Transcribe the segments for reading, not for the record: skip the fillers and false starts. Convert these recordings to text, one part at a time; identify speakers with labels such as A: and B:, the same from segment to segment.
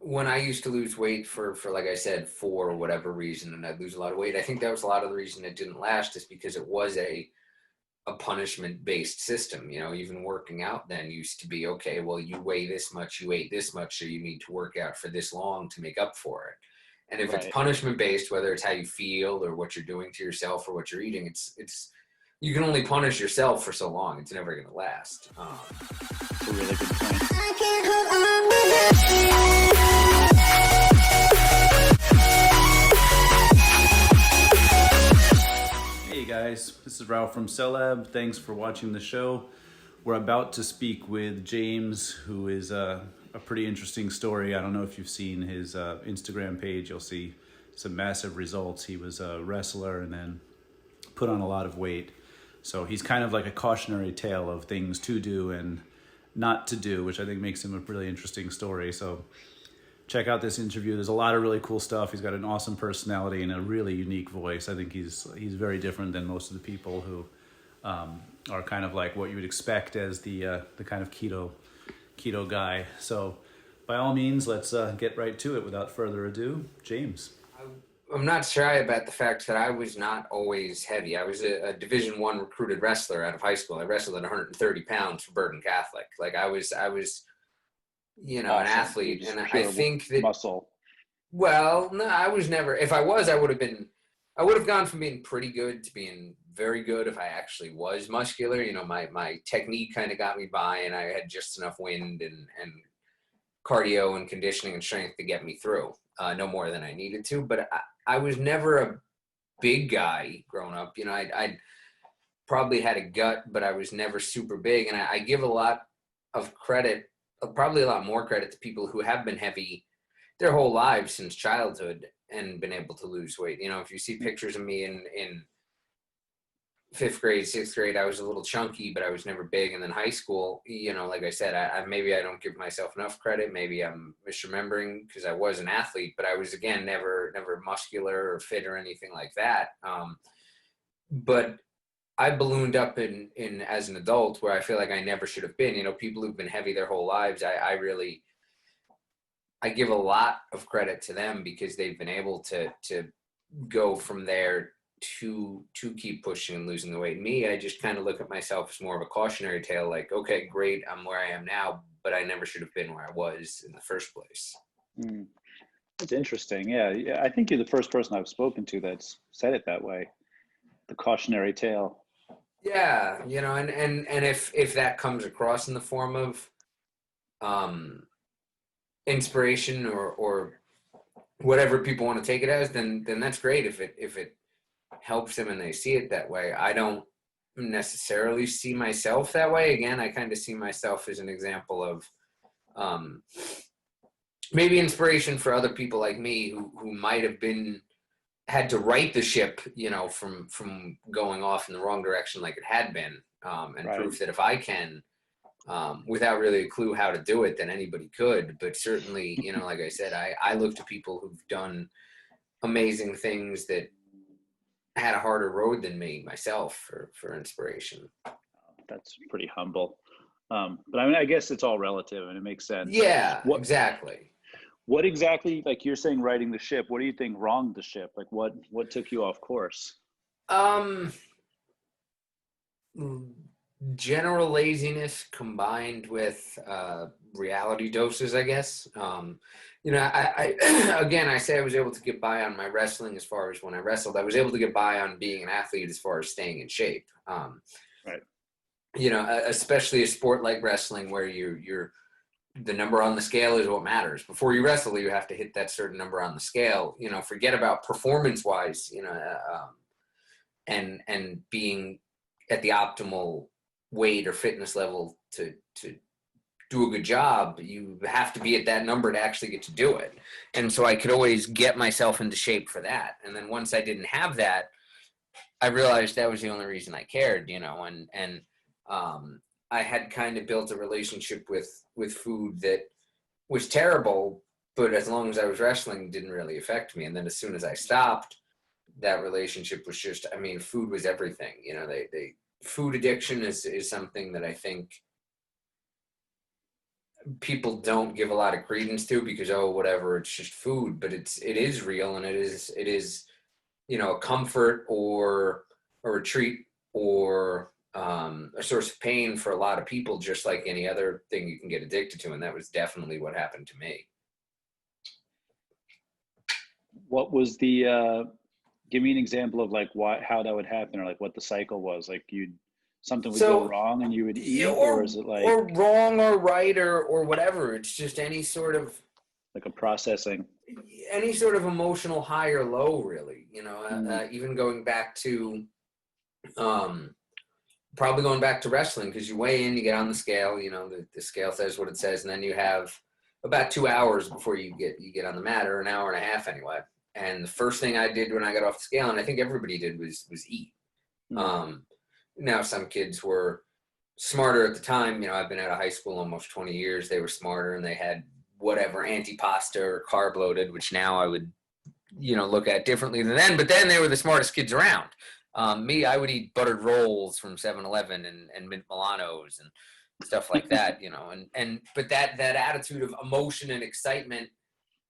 A: when I used to lose weight for like I said, for whatever reason, and I'd lose a lot of weight, I think that was a lot of the reason it didn't last is because it was a punishment based system. Even working out then used to be, okay, well, you weigh this much, you ate this much, so you need to work out for this long to make up for it. And if it's
B: Right.
A: punishment based, whether it's how you feel or what you're doing to yourself or what you're eating, it's you can only punish yourself for so long. It's never going to last.
B: That's a really good point.
C: Hey guys, this is Ralph from Cel-Lab. Thanks for watching the show. We're about to speak with James, who is a pretty interesting story. I don't know if you've seen his Instagram page. You'll see some massive results. He was a wrestler and then put on a lot of weight. So he's kind of like a cautionary tale of things to do and not to do, which I think makes him a really interesting story. So check out this interview. There's a lot of really cool stuff. He's got an awesome personality and a really unique voice. I think he's very different than most of the people who are kind of like what you would expect as the kind of keto guy. So by all means, let's get right to it without further ado. James.
A: I'm not shy about the fact that I was not always heavy. I was a Division I recruited wrestler out of high school. I wrestled at 130 pounds for Burton Catholic. Like I was an
B: Awesome.
A: athlete,
B: Just
A: and I
B: pure
A: think that.
B: muscle.
A: Well, no, I was never. If I was, I would have gone from being pretty good to being very good if I actually was muscular. My technique kind of got me by, and I had just enough wind and cardio and conditioning and strength to get me through. No more than I needed to, but I was never a big guy growing up. I probably had a gut, but I was never super big, and I give a lot of credit, probably a lot more credit to people who have been heavy their whole lives since childhood and been able to lose weight. If you see pictures of me in fifth grade, sixth grade, I was a little chunky, but I was never big. And then high school, like I said, maybe I don't give myself enough credit. Maybe I'm misremembering because I was an athlete, but I was, again, never muscular or fit or anything like that. But I ballooned up in as an adult where I feel like I never should have been. People who've been heavy their whole lives, I give a lot of credit to them because they've been able to go from there to keep pushing and losing the weight. Me, I just kind of look at myself as more of a cautionary tale, like, okay, great, I'm where I am now, but I never should have been where I was in the first place.
B: That's interesting. Yeah, I think you're the first person I've spoken to that's said it that way. The cautionary tale.
A: Yeah, and if that comes across in the form of inspiration or whatever people want to take it as, then that's great. If it helps them and they see it that way. I don't necessarily see myself that way. Again, I kind of see myself as an example of maybe inspiration for other people like me who might have had to right the ship, from going off in the wrong direction like it had been, and
B: Right.
A: proof that if I can, without really a clue how to do it, then anybody could. But certainly, like I said, I look to people who've done amazing things that had a harder road than me myself for inspiration.
B: That's pretty humble. But I mean, I guess it's all relative and it makes sense.
A: Yeah, exactly.
B: What exactly, like you're saying, riding the ship, what do you think wronged the ship? Like what took you off course?
A: General laziness combined with reality doses, I guess. I again, I say I was able to get by on my wrestling as far as when I wrestled. I was able to get by on being an athlete as far as staying in shape.
B: Right.
A: Especially a sport like wrestling where you're the number on the scale is what matters. Before you wrestle, you have to hit that certain number on the scale. Forget about performance-wise, and being at the optimal weight or fitness level to do a good job. You have to be at that number to actually get to do it. And so I could always get myself into shape for that. And then once I didn't have that, I realized that was the only reason I cared, and I had kind of built a relationship with food that was terrible, but as long as I was wrestling, it didn't really affect me. And then as soon as I stopped, that relationship was just, food was everything. Food addiction is something that I think people don't give a lot of credence to because, oh, whatever, it's just food, but it is real, and it is, you know, a comfort or a retreat or a source of pain for a lot of people, just like any other thing you can get addicted to. And that was definitely what happened to me.
B: What was the, give me an example of like how that would happen, or like what the cycle was. Like something would go wrong and you would eat, or is it like,
A: or wrong or right or whatever? It's just any sort of
B: like a processing,
A: any sort of emotional high or low, really, you know. Even going back to probably going back to wrestling, because you weigh in, you get on the scale, you know, the scale says what it says, and then you have about 2 hours before you get on the mat, or an hour and a half anyway. And the first thing I did when I got off the scale, and I think everybody did, was eat. Now some kids were smarter at the time. You know, I've been out of high school almost 20 years. They were smarter, and they had whatever antipasta or carb loaded, which now I would, you know, look at differently than then. But then they were the smartest kids around. Me, I would eat buttered rolls from 7-Eleven and mint Milanos and stuff like that, you know. But that attitude of emotion and excitement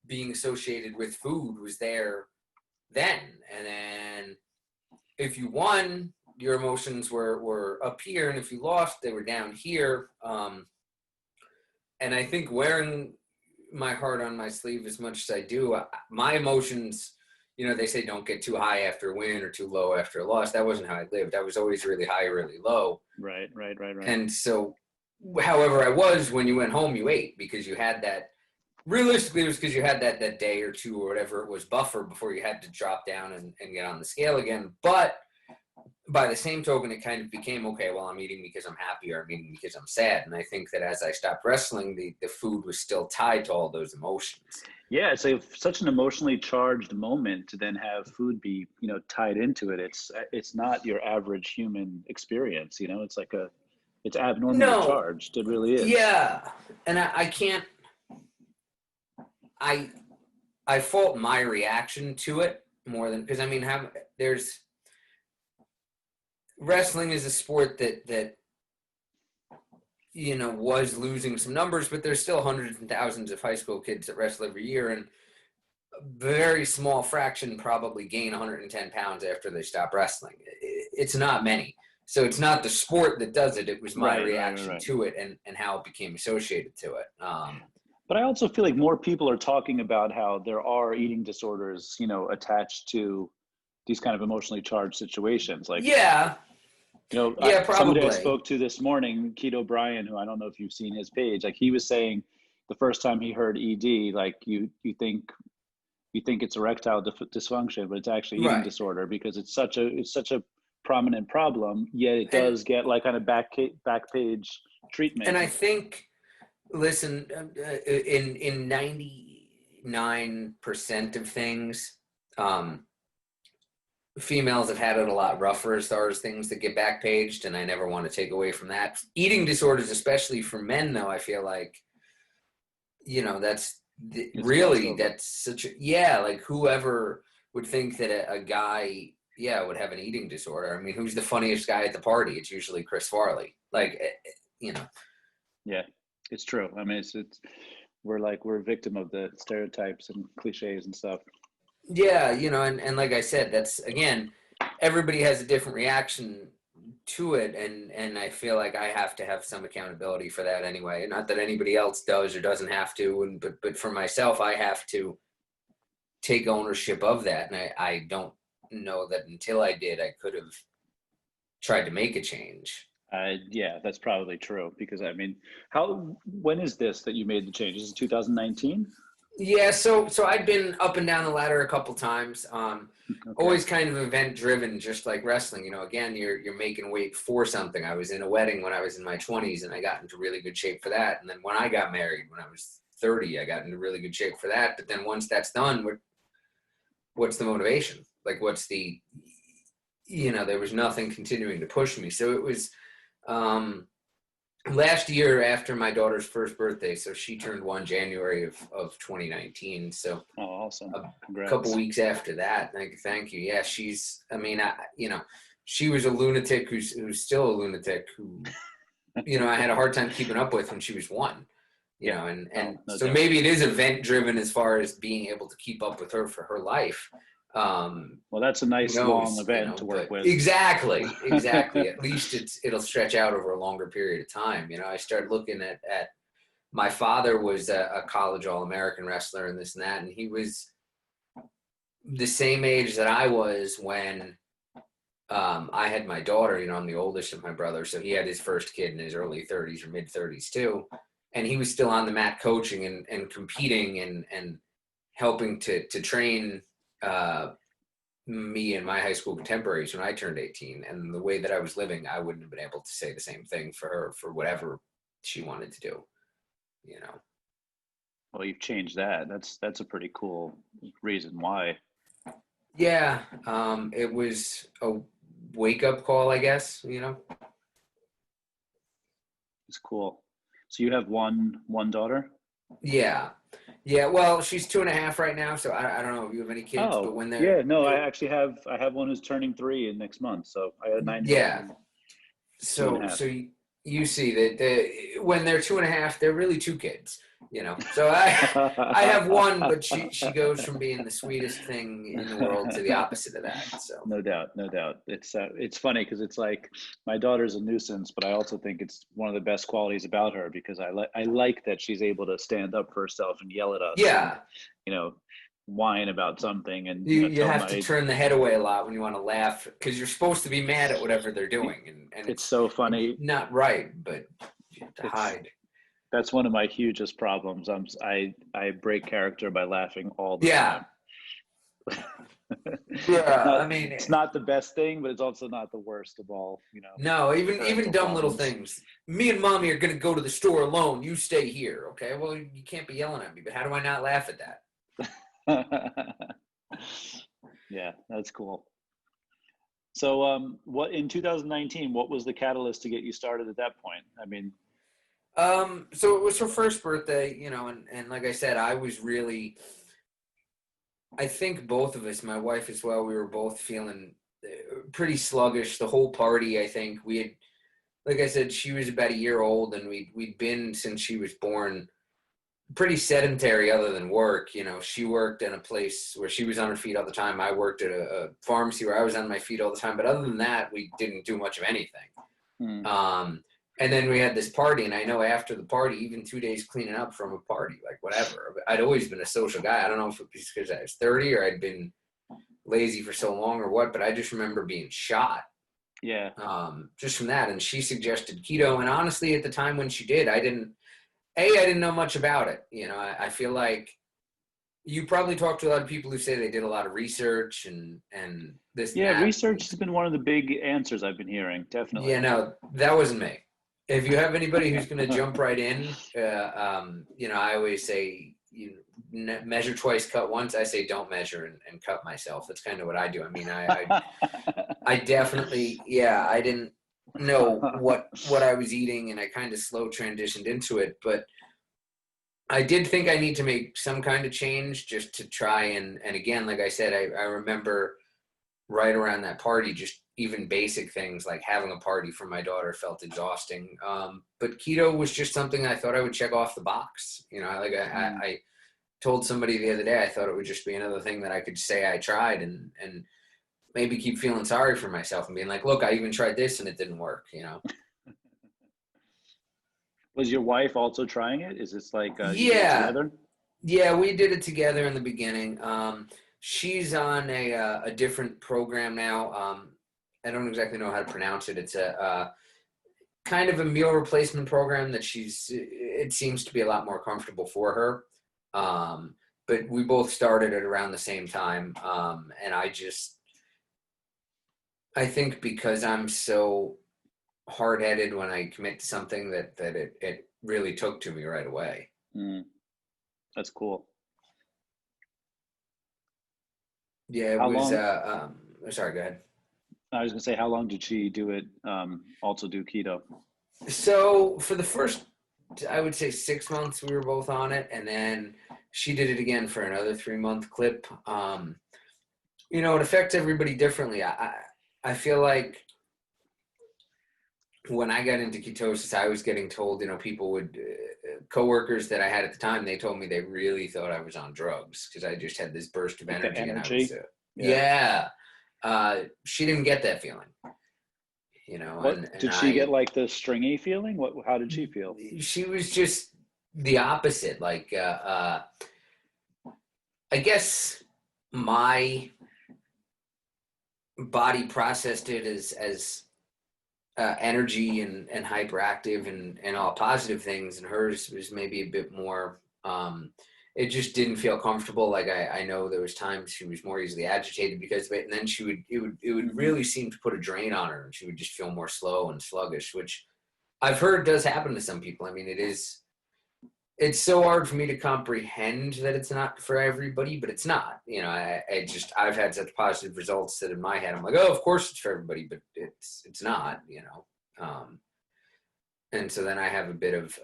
A: being associated with food was there then. And then if you won, your emotions were up here, and if you lost, they were down here. And I think wearing my heart on my sleeve as much as I do, my emotions, you know, they say don't get too high after a win or too low after a loss. That wasn't how I lived. I was always really high, really low.
B: Right.
A: And so, however I was, when you went home, you ate, because you had that. Realistically, it was because you had that day or two or whatever it was buffer before you had to drop down and get on the scale again. But by the same token, it kind of became, okay, well, I'm eating because I'm happy, or I'm eating because I'm sad. And I think that as I stopped wrestling, the food was still tied to all those emotions.
B: Yeah, it's such an emotionally charged moment to then have food be, you know, tied into it. It's not your average human experience, you know. It's like it's abnormally charged. It really is.
A: Yeah, and I can't. I fault my reaction to it more than, because I mean, wrestling is a sport that you know, was losing some numbers, but there's still hundreds and thousands of high school kids that wrestle every year, and a very small fraction probably gain 110 pounds after they stop wrestling. It's not many. So it's not the sport that does it. It was my reaction to it and how it became associated to it.
B: But I also feel like more people are talking about how there are eating disorders, you know, attached to these kind of emotionally charged situations. Like,
A: yeah.
B: You know,
A: yeah,
B: somebody I spoke to this morning, Keto Brian, who I don't know if you've seen his page, like he was saying the first time he heard ED, like you think it's erectile dysfunction, but it's actually eating disorder, because it's such a prominent problem, yet it does get like kind of back page treatment.
A: And I think, listen, in 99% of things, females have had it a lot rougher as far as things that get back paged, and I never want to take away from that. Eating disorders, especially for men, though, I feel like, you know, that's such a, like, whoever would think that a guy, would have an eating disorder. I mean, who's the funniest guy at the party? It's usually Chris Farley. Like, you know.
B: Yeah, it's true. I mean, we're a victim of the stereotypes and cliches and stuff.
A: Yeah, you know, and like I said, that's, again, everybody has a different reaction to it, and I feel like I have to have some accountability for that anyway. Not that anybody else does or doesn't have to, but for myself, I have to take ownership of that, and I don't know that until I did, I could have tried to make a change.
B: Yeah, that's probably true, because I mean, when is this that you made the change? Is it 2019?
A: Yeah, so I'd been up and down the ladder a couple times. Always kind of event driven, just like wrestling. You know, again, you're making weight for something. I was in a wedding when I was in my 20s, and I got into really good shape for that. And then when I got married when I was 30, I got into really good shape for that. But then once that's done, what's the motivation? Like, what's the, you know, there was nothing continuing to push me. So it was last year after my daughter's first birthday. So she turned 1 January of 2019. So
B: awesome. Congrats.
A: A couple weeks after that. Thank you. Yeah, she's, I mean, you know, she was a lunatic who's still a lunatic who, you know, I had a hard time keeping up with when she was 1. you know, and
B: no
A: so
B: doubt.
A: maybe it is event driven as far as being able to keep up with her for her life.
B: Well, that's a nice long event to work with.
A: Exactly. At least it'll stretch out over a longer period of time. You know, I started looking at my father was a college All-American wrestler and this and that, and he was the same age that I was when I had my daughter. You know, I'm the oldest of my brothers, so he had his first kid in his early 30s or mid 30s too, and he was still on the mat coaching and competing and helping to train me and my high school contemporaries when I turned 18. And the way that I was living, I wouldn't have been able to say the same thing for her for whatever she wanted to do, you know.
B: Well, you've changed that. That's a pretty cool reason why.
A: Yeah, it was a wake-up call, I guess, you know.
B: It's cool. So you have one daughter?
A: Yeah. Well, she's 2.5 right now, so I don't know if you have any kids, but when they're
B: I have one who's turning 3 in next month. So I had a 9-year-old.
A: Yeah. So you see that when they're 2.5, they're really 2 kids, you know. So I have one, but she goes from being the sweetest thing in the world to the opposite of that. So
B: no doubt. It's funny because it's like my daughter's a nuisance, but I also think it's one of the best qualities about her because I like that she's able to stand up for herself and yell at us.
A: Yeah.
B: And, you know, whine about something, and
A: you have to turn the head away a lot when you want to laugh because you're supposed to be mad at whatever they're doing, and
B: it's so funny.
A: It's not right, but you have to hide.
B: That's one of my hugest problems. I break character by laughing all the time.
A: I mean,
B: it's not the best thing, but it's also not the worst of all, you know.
A: No, even dumb little things. Me and mommy are gonna go to the store alone. You stay here, okay? Well, you can't be yelling at me, but how do I not laugh at that?
B: Yeah, that's cool. So, what in 2019? What was the catalyst to get you started at that point? I mean,
A: so it was her first birthday, you know, and like I said, I was really. I think both of us, my wife as well, we were both feeling pretty sluggish. The whole party, I think we had, like I said, she was about a year old, and we'd been since she was born. Pretty sedentary other than work. You know, she worked in a place where she was on her feet all the time. I worked at a pharmacy where I was on my feet all the time. But other than that, we didn't do much of anything. And then we had this party, and I know after the party, even 2 days cleaning up from a party, like whatever. I'd always been a social guy. I don't know if it was because I was 30 or I'd been lazy for so long or what, but I just remember being shot.
B: Yeah.
A: Just from that. And she suggested keto. And honestly, at the time when she did, I didn't know much about it. You know, I feel like you probably talk to a lot of people who say they did a lot of research and this.
B: Yeah,
A: and that.
B: Research has been one of the big answers I've been hearing. Definitely.
A: Yeah, no, that wasn't me. If you have anybody who's going to jump right in, you know, I always say, measure twice, cut once. I say don't measure and cut myself. That's kind of what I do. I mean, I definitely, I didn't know what I was eating, and I kind of slow transitioned into it, but I did think I need to make some kind of change just to try and again, like I said, I remember right around that party, just even basic things like having a party for my daughter felt exhausting. But keto was just something I thought I would check off the box. You know, I told somebody the other day, I thought it would just be another thing that I could say I tried and maybe keep feeling sorry for myself and being like, look, I even tried this and it didn't work, you know?
B: Was your wife also trying it? Is this like, you did it together?
A: Yeah, we did it together in the beginning. She's on a different program now. I don't exactly know how to pronounce it. It's a kind of a meal replacement program that it seems to be a lot more comfortable for her. But we both started at around the same time. And I think because I'm so hard-headed when I commit to something that it really took to me right away.
B: That's cool.
A: Yeah, it was. Sorry, go ahead.
B: I was gonna say, how long did she do it? Also do keto?
A: So for the first, I would say 6 months, we were both on it, and then she did it again for another 3-month clip. You know, it affects everybody differently. I feel like when I got into ketosis, I was getting told, people would, coworkers that I had at the time, they told me they really thought I was on drugs because I just had this burst of
B: Like the
A: energy, and I
B: energy.
A: was, yeah. She didn't get that feeling,
B: What
A: and
B: did she get, like the stringy feeling? How did she feel?
A: she was just the opposite. Like, I guess my body processed it as energy and hyperactive and all positive things, and hers was maybe a bit more, it just didn't feel comfortable. Like I know there was times she was more easily agitated because of it, and then it would really seem to put a drain on her, and she would just feel more slow and sluggish, which I've heard does happen to some people. I mean, it's so hard for me to comprehend that it's not for everybody, but it's not. I've had such positive results that in my head I'm like, oh, of course it's for everybody, but it's not. And so then I have a bit of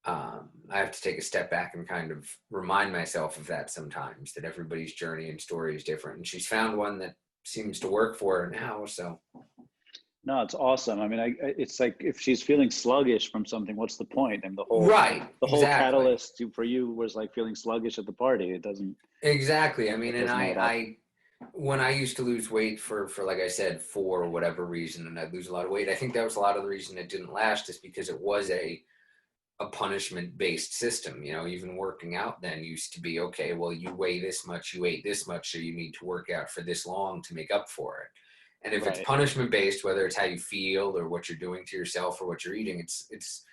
A: I have to take a step back and kind of remind myself of that sometimes, that everybody's journey and story is different, and she's found one that seems to work for her now. So.
B: No, it's awesome. I mean, it's like if she's feeling sluggish from something, what's the point? And the whole
A: exactly.
B: catalyst for you was like feeling sluggish at the party. It doesn't.
A: Exactly. I mean, and I when I used to lose weight for like I said, for whatever reason, and I'd lose a lot of weight, I think that was a lot of the reason it didn't last, is because it was a punishment-based system. Even working out then used to be, okay, well, you weigh this much, you ate this much, so you need to work out for this long to make up for it. And if it's punishment-based, whether it's how you feel or what you're doing to yourself or what you're eating, it's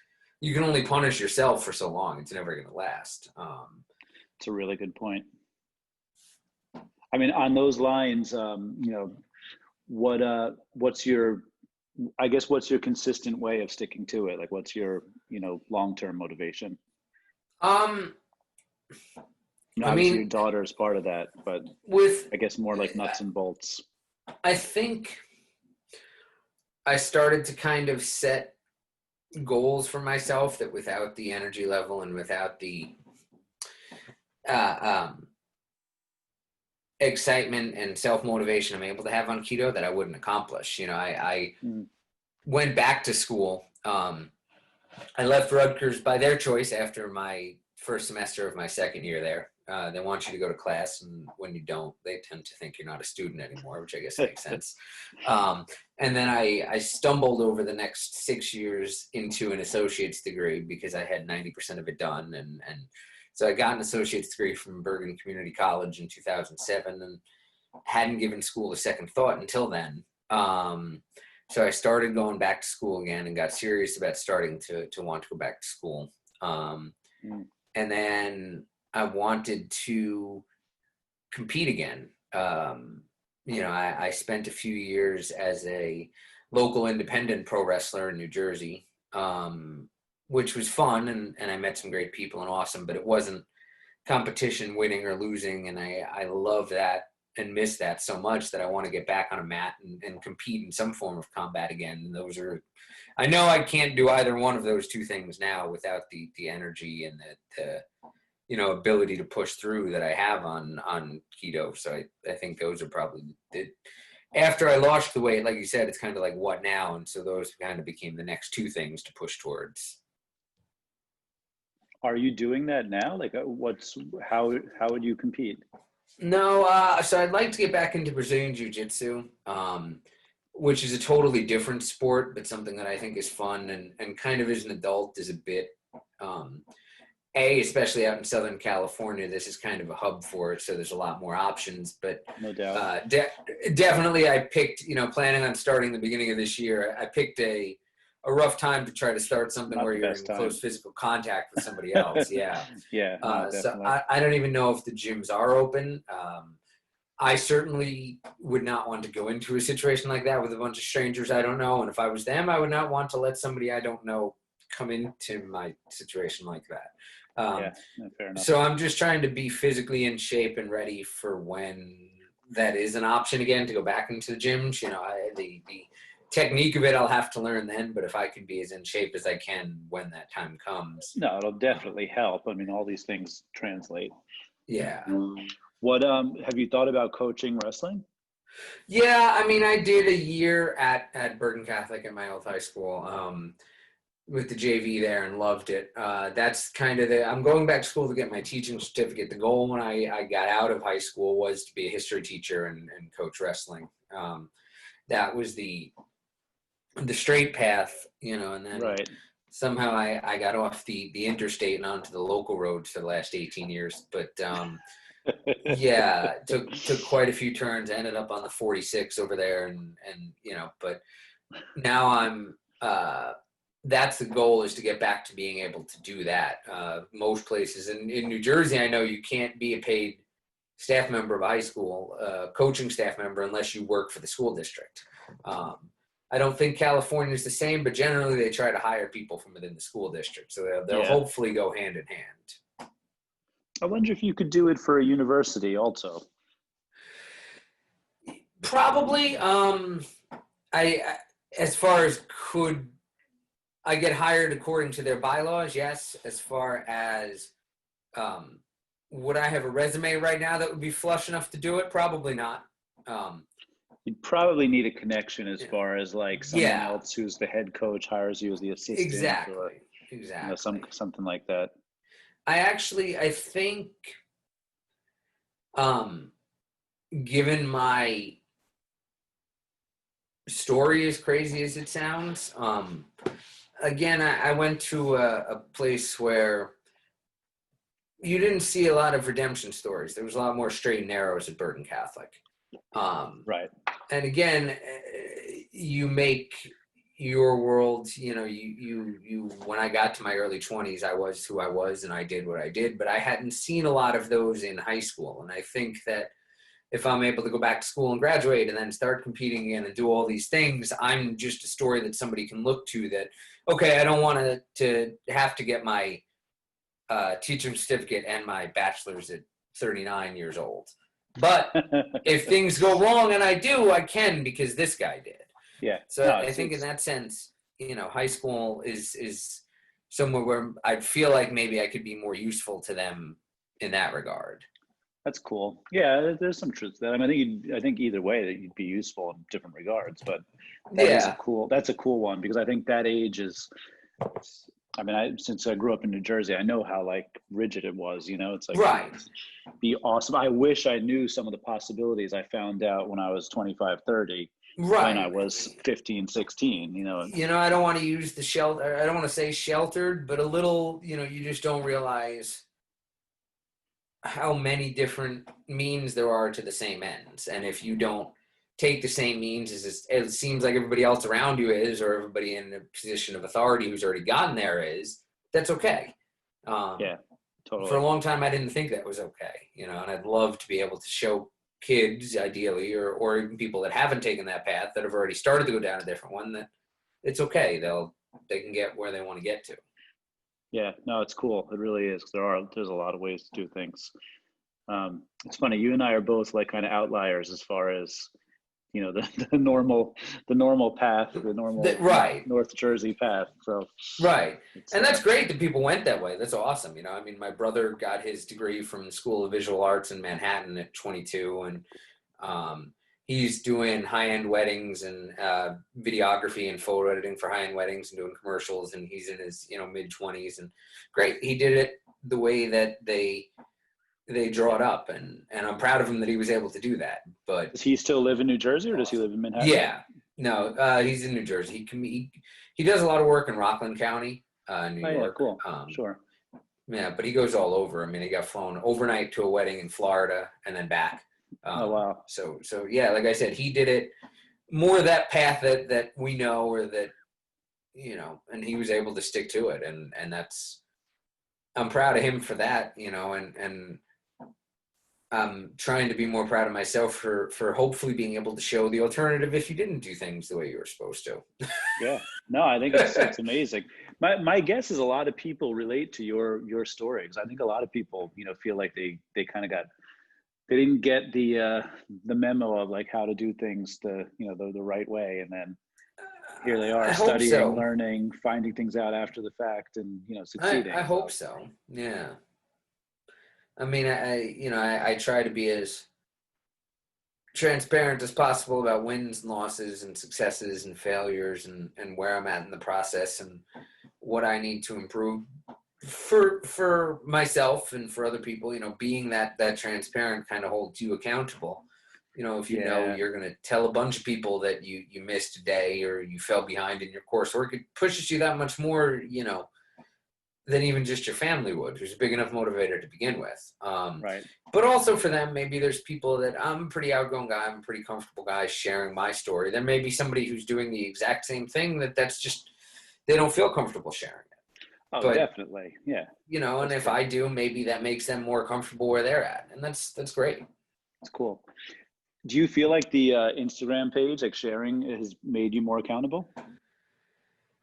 A: you can only punish yourself for so long. It's never going to last.
B: It's a really good point. I mean, on those lines, what's your consistent way of sticking to it? Like, what's your, long-term motivation?
A: I
B: Obviously
A: mean,
B: your daughter is part of that, but I guess more like nuts and bolts.
A: I think I started to kind of set goals for myself that without the energy level and without the excitement and self-motivation I'm able to have on keto, that I wouldn't accomplish. I went back to school. I left Rutgers by their choice after my first semester of my second year there. They want you to go to class, and when you don't, they tend to think you're not a student anymore, which I guess makes sense. And then I stumbled over the next 6 years into an associate's degree because I had 90% of it done. And so I got an associate's degree from Bergen Community College in 2007 and hadn't given school a second thought until then. So I started going back to school again and got serious about starting to want to go back to school. And then I wanted to compete again. I spent a few years as a local independent pro wrestler in New Jersey, which was fun, and I met some great people and awesome, but it wasn't competition, winning or losing. And I love that and miss that so much that I want to get back on a mat and compete in some form of combat again. And those are, I know I can't do either one of those two things now without the energy and the ability to push through that I have on keto. So I think those are probably after I lost the weight, like you said, it's kind of like, what now? And so those kind of became the next two things to push towards.
B: Are you doing that now? Like, how would you compete?
A: No, so I'd like to get back into Brazilian Jiu-Jitsu, which is a totally different sport, but something that I think is fun and kind of as an adult is a bit, especially out in Southern California, this is kind of a hub for it, so there's a lot more options. But
B: no doubt,
A: definitely I picked, planning on starting the beginning of this year, I picked a rough time to try to start something
B: Not
A: where you're in close physical contact with somebody else. Yeah.
B: Yeah. No,
A: so I don't even know if the gyms are open. I certainly would not want to go into a situation like that with a bunch of strangers I don't know. And if I was them, I would not want to let somebody I don't know come into my situation like that.
B: Fair enough.
A: So I'm just trying to be physically in shape and ready for when that is an option again, to go back into the gyms. The technique of it I'll have to learn then, but if I can be as in shape as I can when that time comes.
B: No, it'll definitely help. I mean, all these things translate.
A: Yeah.
B: What have you thought about coaching wrestling?
A: Yeah, I mean, I did a year at Bergen Catholic at my old high school with the JV there and loved it. That's kind of I'm going back to school to get my teaching certificate. The goal when I got out of high school was to be a history teacher and coach wrestling. That was the straight path, and then
B: Right.
A: somehow I got off the interstate and onto the local roads for the last 18 years. But yeah, took quite a few turns, ended up on the 46 over there and but now I'm that's the goal, is to get back to being able to do that. Most places in New Jersey, I know you can't be a paid staff member of a high school, coaching staff member, unless you work for the school district. I don't think California is the same, but generally they try to hire people from within the school district. So they'll
B: Yeah.
A: hopefully go hand in hand.
B: I wonder if you could do it for a university also.
A: Probably. I as far as could I get hired according to their bylaws? Yes. As far as would I have a resume right now that would be flush enough to do it? Probably not.
B: You'd probably need a connection as
A: Yeah.
B: far as like someone else who's the head coach hires you as the assistant.
A: Exactly.
B: Or,
A: Exactly.
B: Something like that.
A: I think, given my story, as crazy as it sounds, again, I went to a place where you didn't see a lot of redemption stories. There was a lot more straight and narrows at Bergen Catholic.
B: Right.
A: And again, you make your world, you when I got to my early 20s, I was who I was and I did what I did, but I hadn't seen a lot of those in high school. And I think that if I'm able to go back to school and graduate and then start competing again and do all these things, I'm just a story that somebody can look to that, okay, I don't want to have to get my teaching certificate and my bachelor's at 39 years old. But if things go wrong and I do, I can, because this guy did.
B: Yeah.
A: So no, I think in that sense, high school is somewhere where I feel like maybe I could be more useful to them in that regard.
B: That's cool. Yeah, there's some truth to that. I mean, I think either way that you'd be useful in different regards, but that's a cool one, because I think that age is, I mean, since I grew up in New Jersey, I know how like rigid it was, it's like,
A: right.
B: Be awesome. I wish I knew some of the possibilities I found out when I was 25, 30,
A: right.
B: when I was 15, 16,
A: I don't want to use the shelter. I don't want to say sheltered, but a little, you just don't realize how many different means there are to the same ends. And if you don't take the same means as it seems like everybody else around you is, or everybody in a position of authority who's already gotten there is, that's okay.
B: Yeah, totally.
A: For a long time, I didn't think that was okay, and I'd love to be able to show kids, ideally, or even people that haven't taken that path, that have already started to go down a different one, that it's okay. They can get where they want to get to. Yeah,
B: no, it's cool. It really is. There's a lot of ways to do things. It's funny. You and I are both like kind of outliers as far as, the normal path, the normal
A: right.
B: North Jersey path. So
A: right, and that's great that people went that way. That's awesome. I mean, my brother got his degree from the School of Visual Arts in Manhattan at 22, and he's doing high-end weddings and videography and photo editing for high-end weddings and doing commercials, and he's in his mid-20s, and great. He did it the way that they draw it up, and I'm proud of him that he was able to do that. But
B: does he still live in New Jersey, or does he live in Manhattan?
A: Yeah, no, he's in New Jersey. He does a lot of work in Rockland County, New York.
B: Yeah, cool. Sure.
A: Yeah, but he goes all over. I mean, he got flown overnight to a wedding in Florida and then back.
B: Oh wow.
A: So yeah, like I said, he did it more that path that we know, or that and he was able to stick to it, and that's, I'm proud of him for that, and I'm trying to be more proud of myself for hopefully being able to show the alternative if you didn't do things the way you were supposed to.
B: Yeah, no, I think it's amazing. My guess is a lot of people relate to your story, because I think a lot of people, feel like they kind of they didn't get the memo of like how to do things the right way, and then here they are studying, learning, finding things out after the fact, and succeeding.
A: I hope so. Yeah. I mean, I try to be as transparent as possible about wins and losses and successes and failures and where I'm at in the process and what I need to improve for myself and for other people. You know, being that transparent kind of holds you accountable. You know, if you know you're going to tell a bunch of people that you missed a day or you fell behind in your coursework, it pushes you that much more, you know, than even just your family would, who's a big enough motivator to begin with.
B: Right.
A: But also for them, maybe there's people that I'm a pretty outgoing guy, I'm a pretty comfortable guy sharing my story. There may be somebody who's doing the exact same thing that's just, they don't feel comfortable sharing it.
B: Oh,
A: but,
B: definitely. Yeah.
A: You know, and if I do, maybe that makes them more comfortable where they're at. And that's great.
B: That's cool. Do you feel like the Instagram page, like sharing, has made you more accountable?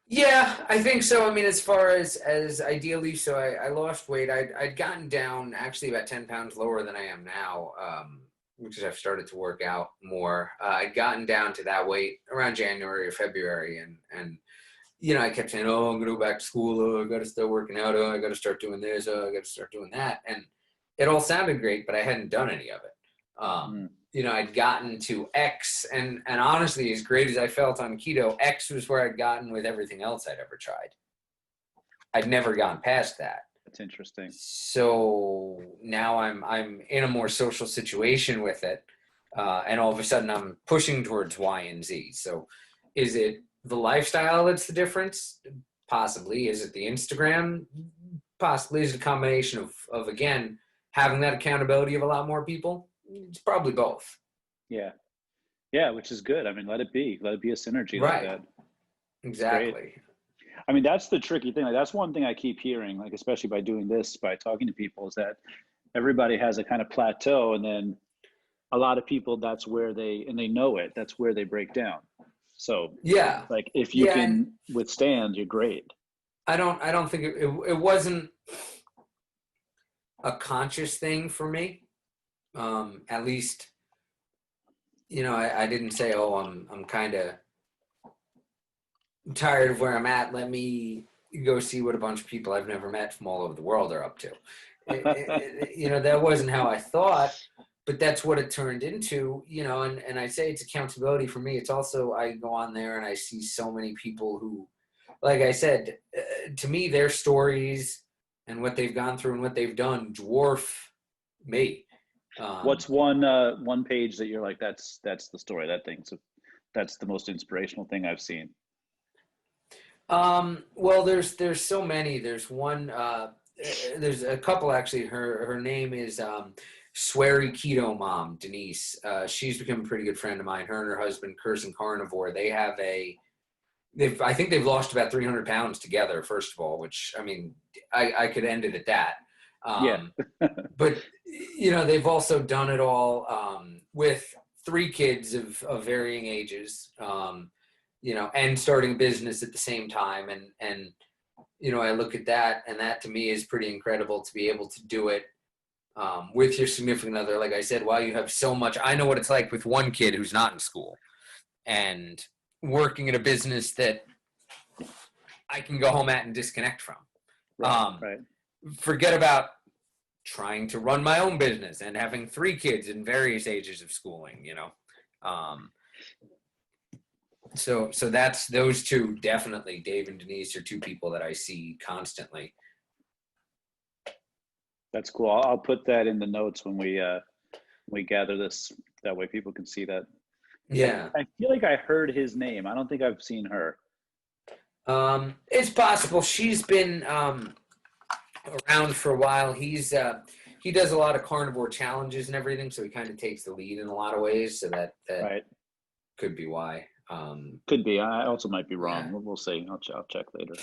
A: Yeah, I think so. I mean, as far as ideally, so I lost weight. I'd gotten down actually about 10 pounds lower than I am now, which is I've started to work out more. I'd gotten down to that weight around January or February. And you know, I kept saying, oh, I'm going to go back to school. Oh, I got to start working out. Oh, I got to start doing this. Oh, I got to start doing that. And it all sounded great, but I hadn't done any of it. You know, I'd gotten to X, and honestly, as great as I felt on keto, X was where I'd gotten with everything else I'd ever tried. I'd never gone past that.
B: That's interesting.
A: So now I'm in a more social situation with it, and all of a sudden I'm pushing towards Y and Z. So is it the lifestyle that's the difference? Possibly. Is it the Instagram? Possibly. Is it a combination of again, having that accountability of a lot more people? It's probably both.
B: Yeah. Yeah, which is good. I mean, let it be a synergy
A: right.
B: like that.
A: Exactly.
B: Great. I mean, that's the tricky thing. Like, that's one thing I keep hearing, like, especially by doing this, by talking to people, is that everybody has a kind of plateau, and then a lot of people, that's where they know it, that's where they break down. So
A: yeah,
B: like if you can withstand, you're great. I
A: don't think it wasn't a conscious thing for me. At least, you know, I didn't say, oh, I'm kind of tired of where I'm at. Let me go see what a bunch of people I've never met from all over the world are up to. You know, that wasn't how I thought, but that's what it turned into, you know, and I say it's accountability for me. It's also, I go on there and I see so many people who, like I said, to me, their stories and what they've gone through and what they've done dwarf me.
B: What's one page that you're like, that's the story, that's the most inspirational thing I've seen?
A: Well, there's so many. There's one, there's a couple actually. Her name is Sweary Keto Mom, Denise. She's become a pretty good friend of mine. Her and her husband, Curse Carnivore, they have I think they've lost about 300 pounds together, first of all, which, I mean, I could end it at that. But, you know, they've also done it all with 3 kids of varying ages, you know, and starting a business at the same time. And, you know, I look at that, and that to me is pretty incredible to be able to do it with your significant other. Like I said, while you have so much, I know what it's like with one kid who's not in school and working in a business that I can go home at and disconnect from.
B: Right.
A: Forget about trying to run my own business and having 3 kids in various ages of schooling, you know. So that's those 2, definitely. Dave and Denise are 2 people that I see constantly.
B: That's cool. I'll put that in the notes when we gather this. That way people can see that.
A: Yeah.
B: I feel like I heard his name. I don't think I've seen her.
A: It's possible. She's been around for a while. He does a lot of carnivore challenges and everything, so he kind of takes the lead in a lot of ways. So that
B: right.
A: Could be why.
B: Could be. I also might be wrong. Yeah. We'll see. I'll check later.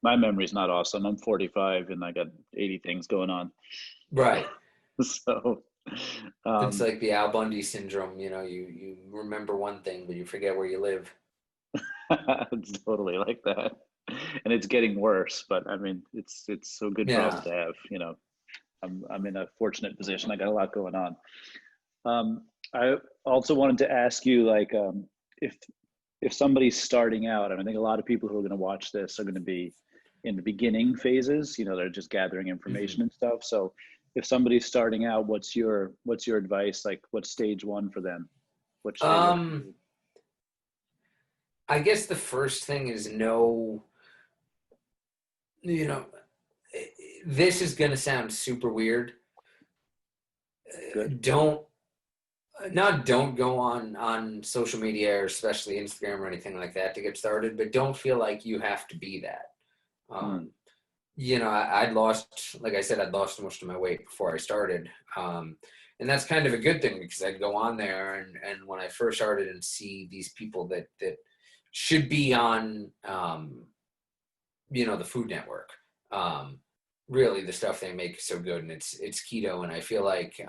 B: My memory's not awesome. I'm 45 and I got 80 things going on.
A: Right.
B: So
A: it's like the Al Bundy syndrome. You know, you remember one thing, but you forget where you live.
B: It's totally like that. And it's getting worse, but I mean, it's so good for us to have, you know. I'm in a fortunate position. I got a lot going on. I also wanted to ask you, like, if somebody's starting out, and I think a lot of people who are going to watch this are going to be in the beginning phases, you know, they're just gathering information and stuff. So if somebody's starting out, what's your advice? Like, what's stage 1 for them? What should they look for?
A: I guess the first thing is know, this is going to sound super weird.
B: Good.
A: Don't go on social media, or especially Instagram or anything like that to get started, but don't feel like you have to be that. I'd lost, like I said, I'd lost most of my weight before I started. And that's kind of a good thing, because I'd go on there and when I first started and see these people that should be on, the Food Network, really the stuff they make is so good, and it's keto. And I feel like,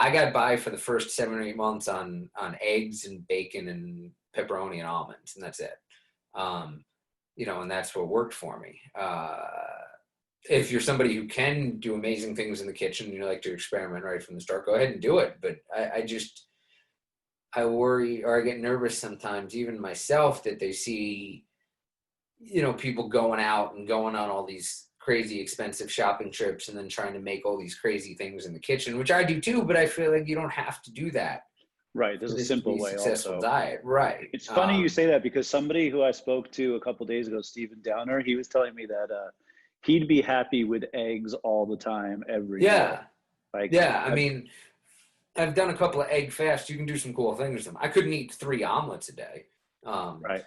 A: I got by for the first 7 or 8 months on eggs and bacon and pepperoni and almonds, and that's it. And that's what worked for me. If you're somebody who can do amazing things in the kitchen and you like to experiment right from the start, go ahead and do it. But I worry, or I get nervous sometimes, even myself, that they see, people going out and going on all these crazy expensive shopping trips and then trying to make all these crazy things in the kitchen, which I do too, but I feel like you don't have to do that.
B: Right. There's a simple way
A: successful
B: also.
A: Diet. Right.
B: It's funny you say that, because somebody who I spoke to a couple of days ago, Stephen Downer, he was telling me that he'd be happy with eggs all the time, every day.
A: I mean, I've done a couple of egg fasts. You can do some cool things with them. I couldn't eat 3 omelets a day.
B: Right.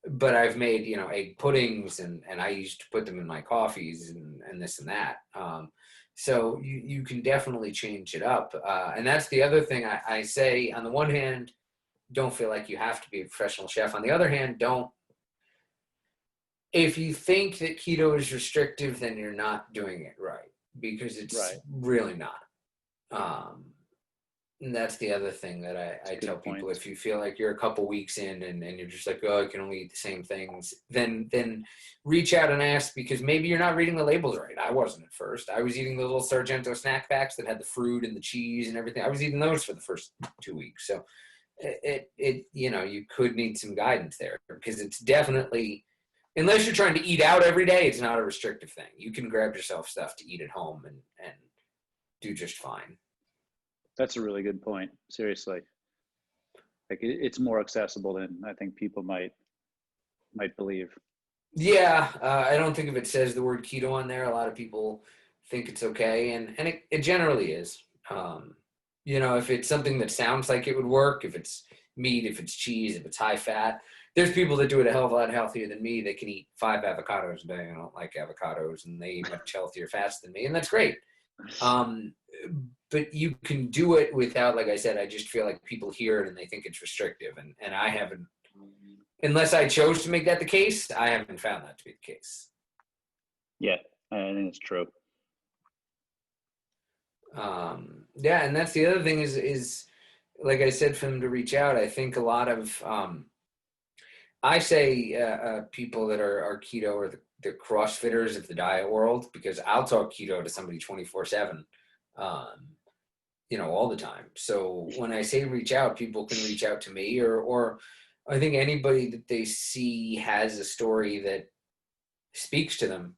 A: But I've made, egg puddings, and I used to put them in my coffees and this and that. So you can definitely change it up. And that's the other thing I say. On the one hand, don't feel like you have to be a professional chef. On the other hand, if you think that keto is restrictive, then you're not doing it right, because it's really not. And that's the other thing that I tell people. If you feel like you're a couple weeks in and you're just like, oh, I can only eat the same things, then reach out and ask, because maybe you're not reading the labels right. I wasn't at first. I was eating the little Sargento snack packs that had the fruit and the cheese and everything. I was eating those for the first 2 weeks. So you could need some guidance there, because it's definitely, unless you're trying to eat out every day, it's not a restrictive thing. You can grab yourself stuff to eat at home and do just fine.
B: That's a really good point. Seriously. Like, it's more accessible than I think people might believe.
A: Yeah. I don't think if it says the word keto on there, a lot of people think it's okay. And it generally is. If it's something that sounds like it would work, if it's meat, if it's cheese, if it's high fat, there's people that do it a hell of a lot healthier than me. They can eat 5 avocados a day. I don't like avocados, and they eat much healthier fats than me, and that's great. But you can do it without, like I said, I just feel like people hear it and they think it's restrictive. And I haven't, unless I chose to make that the case, I haven't found that to be the case.
B: Yeah, I think it's true.
A: And that's the other thing is, like I said, for them to reach out. I think a lot of, I say people that are keto or the CrossFitters of the diet world, because I'll talk keto to somebody 24/7. All the time. So when I say reach out, people can reach out to me, or I think anybody that they see has a story that speaks to them.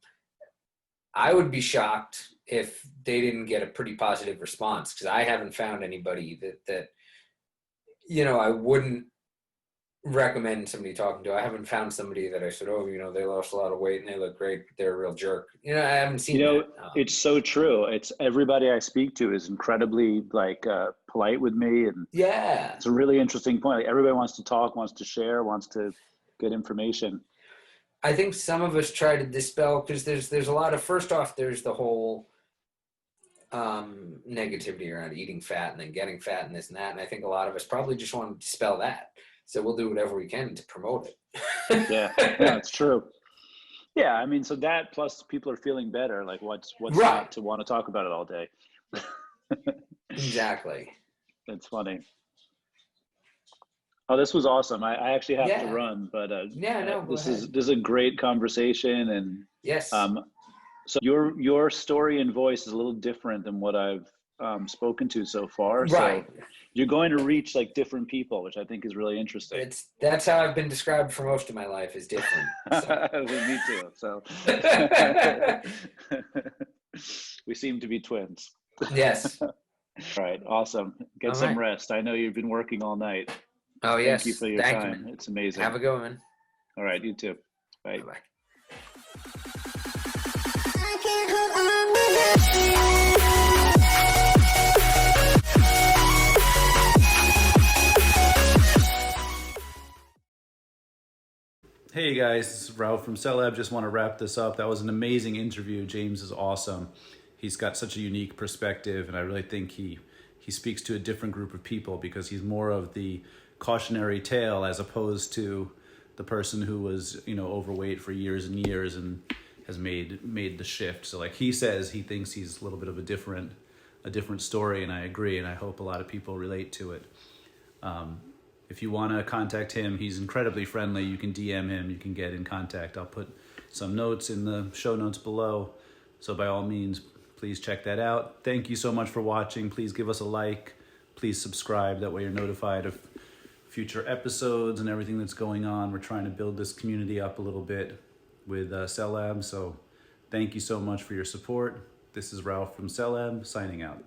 A: I would be shocked if they didn't get a pretty positive response, because I haven't found anybody that I wouldn't recommend somebody talking to. I haven't found somebody that I said, oh, they lost a lot of weight and they look great, but they're a real jerk. I haven't seen that.
B: It's so true. It's everybody I speak to is incredibly polite with me. And
A: yeah,
B: it's a really interesting point. Like, everybody wants to talk, wants to share, wants to get information.
A: I think some of us try to dispel, because there's a lot of, first off, there's the whole negativity around eating fat and then getting fat and this and that. And I think a lot of us probably just want to dispel that. So we'll do whatever we can to promote it.
B: Yeah, it's true. Yeah, I mean, so that plus people are feeling better. Like, what's
A: right.
B: Not to want to talk about it all day?
A: Exactly.
B: It's funny. Oh, this was awesome. I actually have to run, but this is a great conversation, and
A: yes.
B: So your story and voice is a little different than what I've spoken to so far.
A: Right.
B: So you're going to reach different people, which I think is really interesting.
A: That's how I've been described for most of my life, is different. So.
B: Me too. So we seem to be twins.
A: Yes.
B: All right, awesome. Get
A: All
B: some
A: right.
B: rest. I know you've been working all night.
A: Oh,
B: Thank you
A: yes.
B: for your
A: Thank you,
B: time.
A: man.
B: It's amazing.
A: Have a good one, man.
B: All right, you too. Bye.
A: Bye-bye.
C: Hey guys, this is Ralph from Cel-Lab. Just want to wrap this up. That was an amazing interview. James is awesome. He's got such a unique perspective, and I really think he speaks to a different group of people because he's more of the cautionary tale as opposed to the person who was, overweight for years and years and has made the shift. So like he says, he thinks he's a little bit of a different story, and I agree, and I hope a lot of people relate to it. If you want to contact him, he's incredibly friendly. You can DM him, you can get in contact. I'll put some notes in the show notes below. So by all means, please check that out. Thank you so much for watching. Please give us a like. Please subscribe. That way you're notified of future episodes and everything that's going on. We're trying to build this community up a little bit with Cel-Lab. So thank you so much for your support. This is Ralph from Cel-Lab signing out.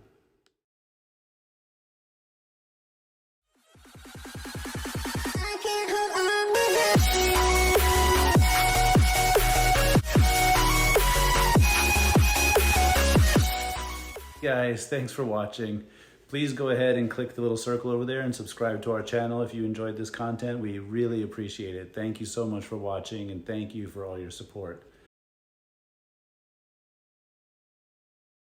C: Guys, thanks for watching. Please go ahead and click the little circle over there and subscribe to our channel if you enjoyed this content. We really appreciate it. Thank you so much for watching, and thank you for all your support.